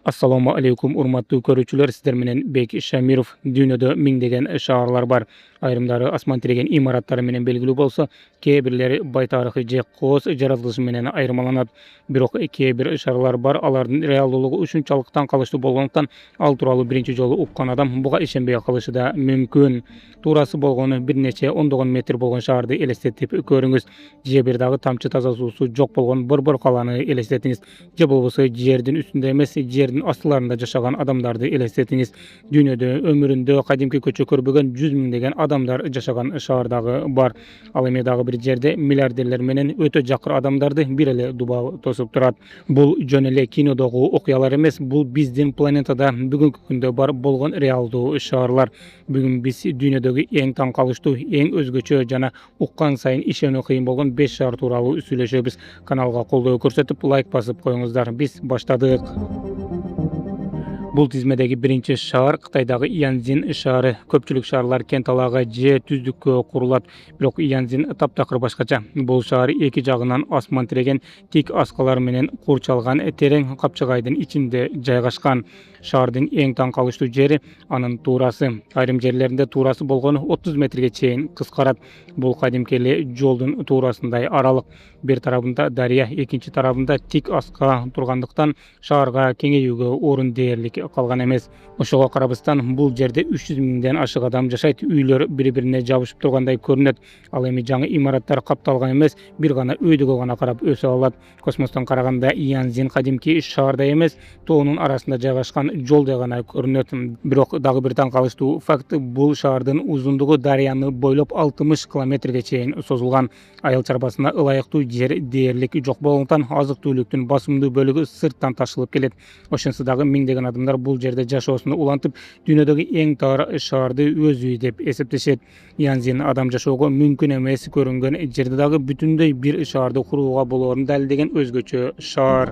Assalamu alaikum urmatly görücüler, sizler menen Bek Şamirov. Dünýede miňdegen şaharlar bar. Aýrymdary asman tiregen imaratlary menen belgili bolsa, käbirleri baýtaryky je kos jaraldyşı menen aýrymalanat. Birok käbir şaharlar bar, alaryň reallygy uşunçalyktan kalyşdy bolgondukdan al turaly birinji jolu ukkan adam buga işenbey kalyşy da mümkün. Turasy bolgony bir neçe ondogon metr bolgon şahardy elestetip görüňiz. Jebirdagi tamçy taza suwsy jok bolgon bir kalany elestetiňiz. Je bolbosy jerdiň üstünde emes, jerdiň astylarynda jaşagan adamdardy elestetiňiz. Dünýede ömüründe kadimki köçe körbegen 100 miňdegen adamlar jaşagan şahardagy bar. Al emedagi bir jerde milliarderler menen öte jakır adamdardy bir ele duba tosup turat. Bul jön ele kinodagy okyalar emes, bul bizden planetada bugünkü günde bar bolgon realdy şaharlar. Bugün biz dünýedagi eň taň kalyşdy, eň özgöçe jana ukkan saýyn işeni kıyın bolgon 5 şahar turaly üsüleşebiz. Kanalga koldaw körsetip like basyp koýuňuzlar. Biz başladyk. Bul tizmedegi birinci şahar Xitaydagy Yanzin şahary. Köpçülük şaharlar kentalaga je tüzdükkö kurulat. Birok Yanzin taptakыр başgaça. Bul şahar iki jagынан asman tiregen tik askalar menen kurçalgan tereň kapçygaýdyn içinde jaýgaşkan. Şahardyň eň taň kalyşdy jeri anın turasy. Aýrym jerlerinde turasy bolgony 30 metrge çeýin kıskarat. Bul kadimkeli joldun turasynday aralyk. Bir tarabında darya, ikinci tarabında tik aska turgandyktan şaharga keňeýүүgө orun değerlik kalgan emes. Oşoga karabystan bul jerde 300 miňden aşyk adam jaşaýt. Üýler bir-birine jabışyp turganday görünет. Al emi jaňy imaratlar kaptalgan emes, bir gana öýdüge gana karap öse alat. Kosmosdan karaganda Yanzin kadimki şaharda emes, toğunun arasında jaýgaşkan jol gana görünет. Birok dagy bir taň kalyşdy fakt, bul şahardyň uzundugy darýany boylap 60 kilometrge çeýin sozulgan. Aýal çarbasyna ılaýykly jer değerlik jok bolgondukdan azyk tüýlüktün basymdy bölügi sırttan taşylyp kelet. Oşonsudagy miňdegen adamlar bul jerde jaşawasyny ulantyp dünýedagi eň tar şahardy özüý dep esepleşet. Yanzin adam jaşawaga mümkün emes görüngen jerde dagi bütündeý bir şahardy kuruga bolaryny dalildegen özgöçe şahar.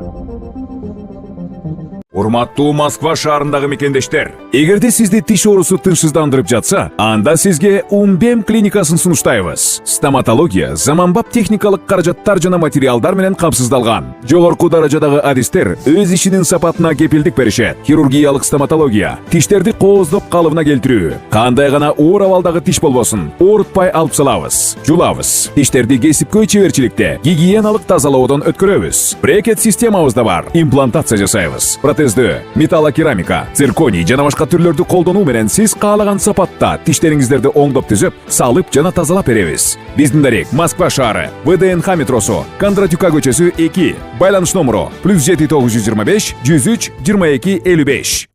Урматтуу Москва шаарындагы мекендештер, эгерде сизди тиш оорусу тынчсыздандырып жатса, анда сизге Умбем клиникасын сунуштайбыз. Стоматология заманбап техникалык каражаттар жана материалдар менен камсыздалган. Жогорку даражадагы адистер өз ишинин сапатына кепилдик беришет. Хирургиялык стоматология, тиштерди кооздоп калыбына келтирүү, кандай гана оор абалдагы тиш болбосун, оорутпай алып салабыз, жулабыз. Тиштерди кесипкөй чеберчиликте, гигиеналык тазалоодон өткөрөбүз. Брекет системабыз да бар, имплантация жасайбыз. Металлокерамика, цирконий жана башка түрлөрдү колдонуу менен сиз каалаган сапатта тиштериңиздерди оңдоп түзөп, салып жана тазалап беребиз. Биздин дарек Москва шаары, ВДНХ метросу, Кондратюка көчөсү 2, байланыш номеру +7 925 103 22 55.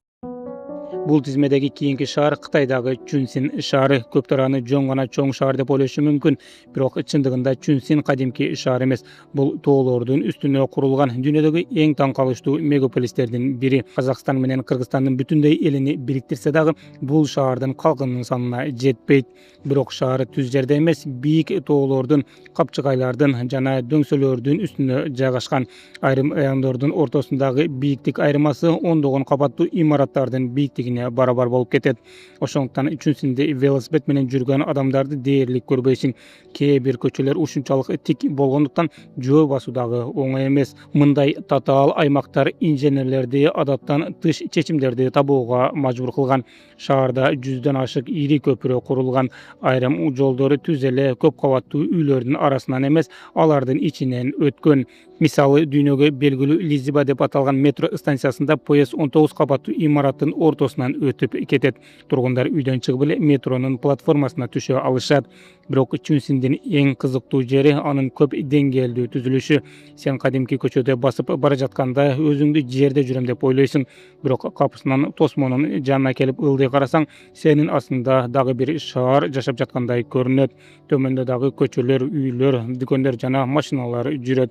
Bul tizmedegi kiyinki şahar Xitaydagy Chunsin şahary. Köptarany joň gana çoň şahar dep oýlaşy mümkün. Birok çyndygynda Chunsin kadimki şahar emes. Bul toğlordun üstüne kurulgan dünýedagi eň taň kalyşdy megapolislerden biri. Kazakistan menen Kırgızstanyň bütündeý elini biriktirse dagы bul şahardyň kalkynyň sanyna jetpeyt. Birok şahary tüz jerde emes, biýik toğlordun, kapçygaýlardan jana döňsölördün üstüne jaýgaşkan. Aýrym aýandardyn ortasyndagy biýiklik aýrymasy ondogon kapatly imaratlardan biýikligine barabar bolup ketet. Oşoňdan üçüncüsinde velosiped menen jürgen adamdardy değerlik görbeýsin. Bir köçeler uşunçalyk tik bolgondukdan jөө basudagy oňay emes. Mындай tatal aýmaktar injenerlerdi adatdan tyş çeçimlerdi tabuga majbur kılgan. Şaharda 100den aşyk iri köpüre kurulgan. Aýrym joldary tüzele köp kawatly üýlerdin arasyndan emes, alardyn içinden ötkön. Misaly dünýäge belgili Liziba dep atalgan metro stansiýasynda poyez 19 kapatly imaratyň ortasyndan ötüp ketet. Turgundar üýden çygyp ele metronun platformasyna düşe alışat. Birok Chunsin'den eň kızykly jeri anyň köp deňgelli tüzülüşi. Sen kadimki köçede basyp bara jatkanda özüňdi jerde jürem dep oýlaýsyň. Birok kapysynan tosmonun janına kelip yldy garasaň, senin aslında dagı bir şahar jaşap jatkanday görünet. Tömende dagı köçeler, üýler, dükenler jana maşynalar jüret.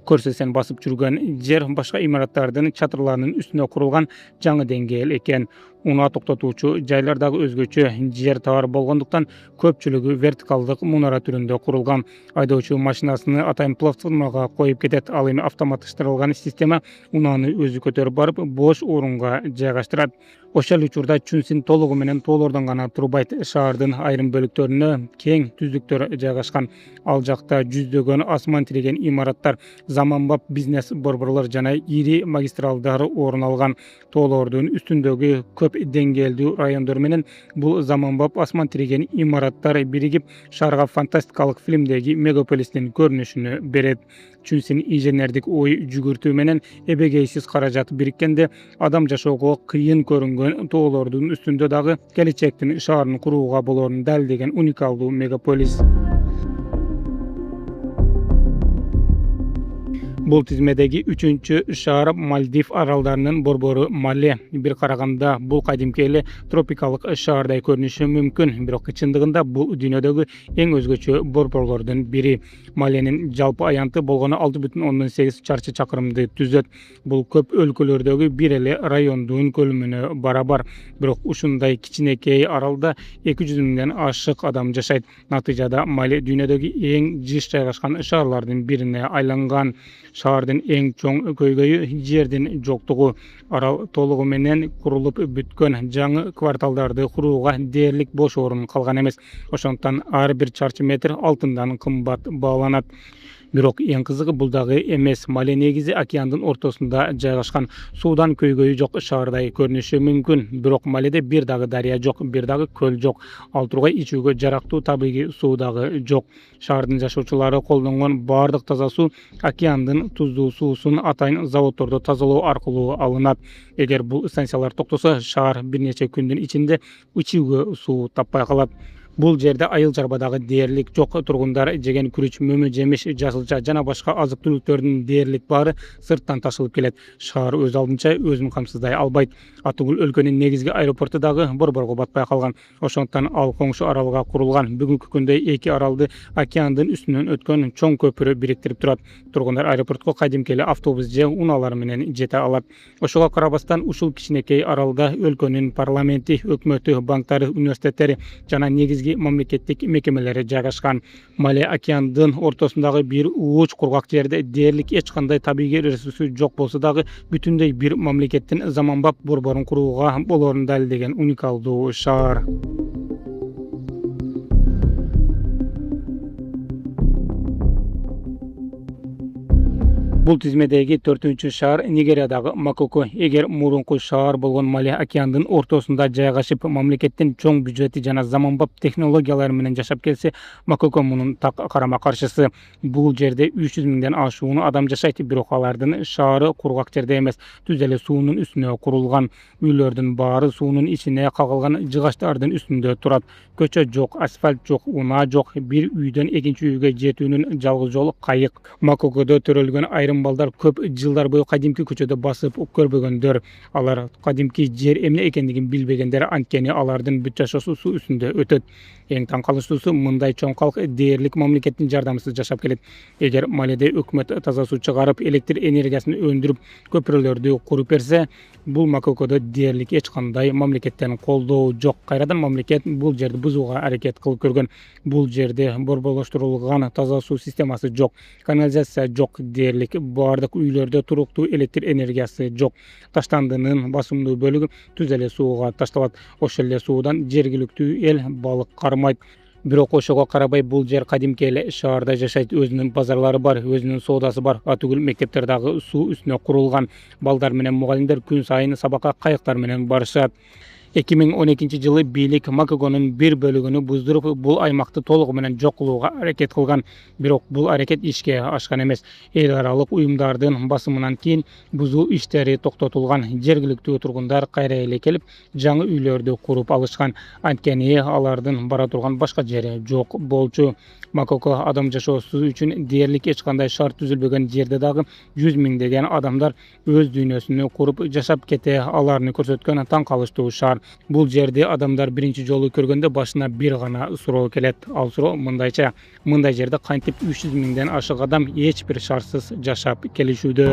Körsesen basyp jürgen jer başga imaratlardan çatırlarının üstüne kurulgan jaňy deňgel eken. una toktotуучу жайлар дагы өзгөчө жер тар болгондуктан көпчүлүгү вертикалдык мунара түрүндө курулган. Айдоочу машинасыны атайын платформага коюп кетет. Ал эми автоматташтырылган система унаны өзү көтөрүп барып бош орунга жайгаштырат. Ошол учурда Чунсин толугу менен тоолордон гана турбайт. Шаардын айрым бөлүктөрүнө кең түздүктөр жайгашкан. Ал жакта жүздөгөн асман тиреген имараттар, заманбап бизнес борборлор жана ири магистралдар орун алган. Тоолордун үстүндөгү көп деңгээлдүү райондор менен бул заманбап асман тиреген имараттар биригип шаарга фантастикалык фильмдеги мегаполистин көрүнүшүнө берет. Чунсин инженердик ой жүгүртүү менен эбегейсиз каражат бириккенде адам жашоого кыйын көрүнгөн тоолордун үстүндө дагы келечектин шаарын курууга болоорун далилдеген уникалдуу мегаполис. Бул тизмедеги 3-чү шаар Мальдив аралдарынын борбору Мале. Бир караганда бул кадимки эле тропикалык шаардай көрүнүшү мүмкүн, бирок чындыгында бул дүйнөдөгү эң өзгөчө борборлордун бири. Маленин жалпы аянты болгону 6,8 чарчы чакырымды түзөт. Бул көп өлкөлөрдөгү бир эле райондун көлүмүнө барабар. Бирок ушундай кичинекей аралда 200 миңден ашык адам жашайт. Натыйжада Мале дүйнөдөгү эң жыш жайгашкан шаарлардын бирине айланган. Шаардын эң чоң көйгөйү жердин жоктугу. Арал толугу менен курулуп бүткөн, жаңы кварталдарды курууга дээрлик бош орун калган эмес. Ошондуктан ар бир чарчы метр алтындан кымбат бааланат. Бирок эң кызыгы бул дагы эмес. Мале негизи океандын ортосунда жайгашкан, суудан көйгөйү жок шаардай көрүнүшү мүмкүн. Бирок Маледе бир дагы дарыя жок, бир дагы көл жок. Ал тургай ичүүгө жарактуу табигый суу дагы жок. Шаардын жашоочулары колдонгон баардык таза суу океандын туздуу суусун атайын заводдордо тазалоо аркылуу алынат. Эгер бул станциялар токтосо, шаар бир нече күндүн ичинде ичүүгө суу таппай калат. Бул жерде айыл чарбадагы дээрлик жок. Тургундар жеген күрүч, мөмө жемиш, жасылча жана башка азык түлүктөрдүн дээрлик баары сырттан ташылып келет. Шаар өз алдынча өзүн камсыздай албайт. Атыгул өлкөнүн негизги аэропорту дагы борборго батпай калган. Ошондуктан ал коңшу аралга курулган. Бүгүнкү күндө эки аралды океандын үстүнөн өткөн чоң көпүрө бириктирип турат. Тургундар аэропортко кадимки эле автобус же унаалар менен жете алат. Ошого карабастан ушул кичинекей аралда өлкөнүн парламенти, өкмөтү, банктары, университеттери жана негизги мамлекеттик мекемелери жайгашкан. Мале океандын ортосундагы бир ууч кургак жерде дээрлик эч кандай табигый ресурсу жок болсо дагы бүтүндөй бир мамлекеттин заманбап борборун курууга болоорун далилдеген уникалдуу шаар. Бул тизмедеги 4-чү шаар Нигериядагы Макоко. Эгер мурунку шаар болгон Мале океандын ортосунда жайгашып, мамлекеттин чоң бюджети жана заманбап технологиялары менен жашап келсе, Макоко мунун так карама каршысы. Бул жерде 300 миңден ашуун адам жашайт, бирок алардын шаары кургак жерде эмес, түз эле суунун үстүнө курулган. Үйлөрдүн баары суунун ичине кагылган жыгачтардын үстүндө турат. Көчө жок, асфальт жок, унаа жок. Бир үйдөн экинчи үйгө жетүүнүн жалгыз жолу кайык. Макокодо төрөлгөн айрым балдар көп жылдар бою кадимки көчөдө басып көрбөгөндөр. Алар кадимки жер эмне экендигин билбегендер, анткени алардын бүт жашоосу суу үстүндө өтөт. Эң таң калыштуусу, мындай чоң калк дээрлик мамлекеттин жардамысыз жашап келет. Эгер Маледе өкмөт таза суу чыгарып, электр энергиясын өндүрүп, көпүрөлөрдү куруп берсе, бул Макокодо дээрлик эч кандай мамлекеттен колдоо жок. Кайрадан мамлекет бул жерди бузууга аракет кылып көргөн. Бул жерде борборлоштурулган таза суу системасы жок, канализация жок, дээрлик баардык үйлөрдө туруктуу электр энергиясы жок. Таштандынын басымдуу бөлүгү түз эле сууга ташталат. Ошол эле суудан жергиликтүү эл балык кармайт. Бирок ошого карабай бул жер кадимки эле шаарда жашайт. Өзүнүн базарлары бар, өзүнүн соодасы бар. Атүгүл мектептер дагы суу үстүнө курулган. Балдар менен мугалимдер күн сайын сабакка кайыктар менен барышат. 2012-жылы бийлик Макоконун бир бөлүгүнү буздуруп, бул аймакты толугу менен жок кылууга аракет кылган. Бирок бул аракет ишке ашкан эмес. Эл аралык уюмдардын басымынан кийин бузуу иштери токтотулган. Жергиликтүү тургундар кайра эле келип, жаңы үйлөрдү куруп алышкан. Анткени алардын бара турган башка жери жок болчу. Макоко адам жашоосу үчүн дээрлик эч кандай шарт түзүлбөгөн жерде дагы 100 миңдеген адамдар өз дүйнөсүнө куруп жашап кете аларын көрсөткөн таң калыштуу шаар. Бул жерди адамдар биринчи жолу көргөндө башына бир гана суроо келет. Ал суроо мындайча: мындай жерде кантип 300 миңден ашык адам эч бир шартсыз жашап келишүүдө?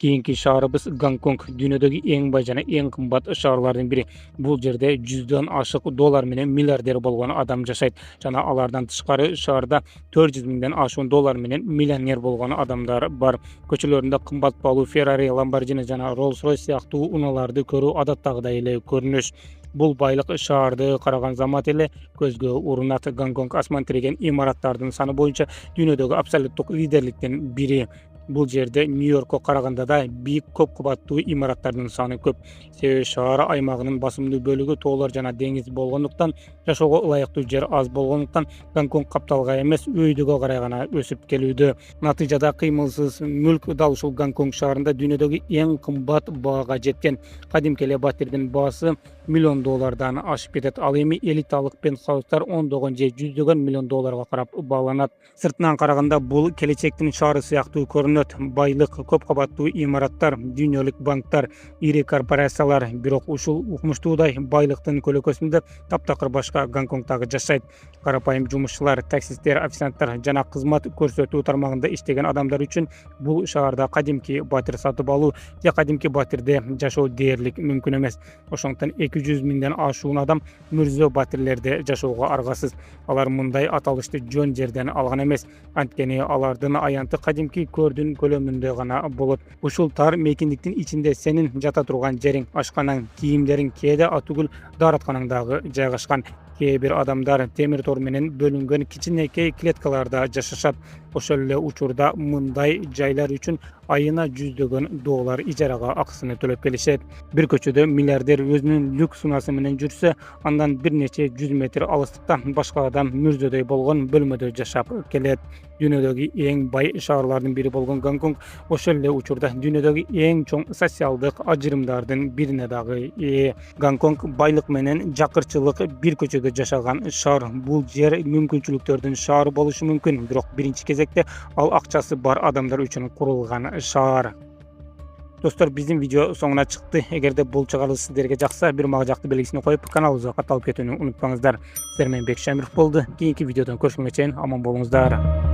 Keyinki şahrыбыз Gonkong, dünyadagi eng boy jana eng qimmat shaharlardan biri. Bul jerde 100 aşık dolar menen milliarder bolgan adam jaşayt. Jana alardan tышкары şaharda 400 mingden aşkın dolar menen millioner bolgan adamlar bar. Köçelerinde qimmat bahlуу Ferrari, Lamborghini jana Rolls-Royce siyahtуу unalardy körүү adatdagıday ele görünüş. Bul baylyk şahardy karagan zamat ele gözgө urunat. Gonkong asman tiregen imaratlardын sany boyunça dünyadagi absolutluk liderlikten biri. Bul jerde New York'a karaganda da büyük köp kıbattуу imaratlardын sany köp. Sebebi şahar aymagынын basımdуу bölügü toğlar jana deňiz bolgonduktan, jaşoого ılaýyktуу jer az bolgonduktan Gonkong kaptalga emes öýdüge garay gana ösüp kelүүдө. Natyjada kıymılsız mülk dalşul Gonkong şaharында dünyadagi eng kımbat baga jetken. Kadimki ele battirдин baası $1 million aşıp ketet. Al эми elitalyk penthouse'lar 10 je 100 million dollarga karap bağlanat. Sırtынан karaganda bul kelечектин şahary siyahtуу görünöt. Baylyk, köp kabattуу imaratlar, dünýälik banklar, iri korporasiýalar, birok uşul ukmuştuğday baylyktyň kölökösünde taptakыр başka Gonkongdagy jaşayt. Karapayım jumuşçylar, taksistler, ofisiantlar jana kызмат көрсөtүү tarmagynda işlegen adamlar üçin bul şaharda kadimki batyr satyp alуу je kadimki batyrde jaşоо dээрlik mümkün emes. Oşoňdan 200 mingden aşuun adam mürzo batyrlerde jaşoого argasız. Alar mындай atalışdy jön jerden algan emes. Antkeni alardын ayanty kadimki kördün kölömünde gana bolot. Uşul tar mekindiktin içinde senin jata turgan jeriň, aşkanaň, kiyimleriň kede atugul daratkanаңdagy jaýgaşkan. Bir adamlar temir tor menen bölüngen kiçinekey kletkalarda jaşaşat. Oşol ele uçurda mындай jaýlar üçin ayına $100 ijaraga aksyny төлöp gelişet. Bir köçede milliarder özünün lüks sunasy menen jürse, andan bir neçe 100 metr alystykdan başka adam mürzödöy bolgan bölmödö jaşap kelet. Dünyadagi eng bay şaharlardan biri bolgan Gonkong oşol ele uçurda dünyadagi eng çoň sosialdyk ajrymlardan birine dagı. Gonkong baylyk menen jakyrçylyk bir köçede jaşagan şahar. Bul jer mümkünçülüklerden şahar boluşu mümkün, birok birinci кезекte al akçası bar adamlar üçün kurulgan şahar. Dostlar, bizim video soňuna çykdy. Egerde bul çygaly sizlerge jaksa bir magjakty belgisini koyup kanalыбызга katаlyp ketүүnü unutmaňyzlar. Sizler menen Bek Şamirov boldu. Keyinki videodan görüşmek için aman bolуңуздар.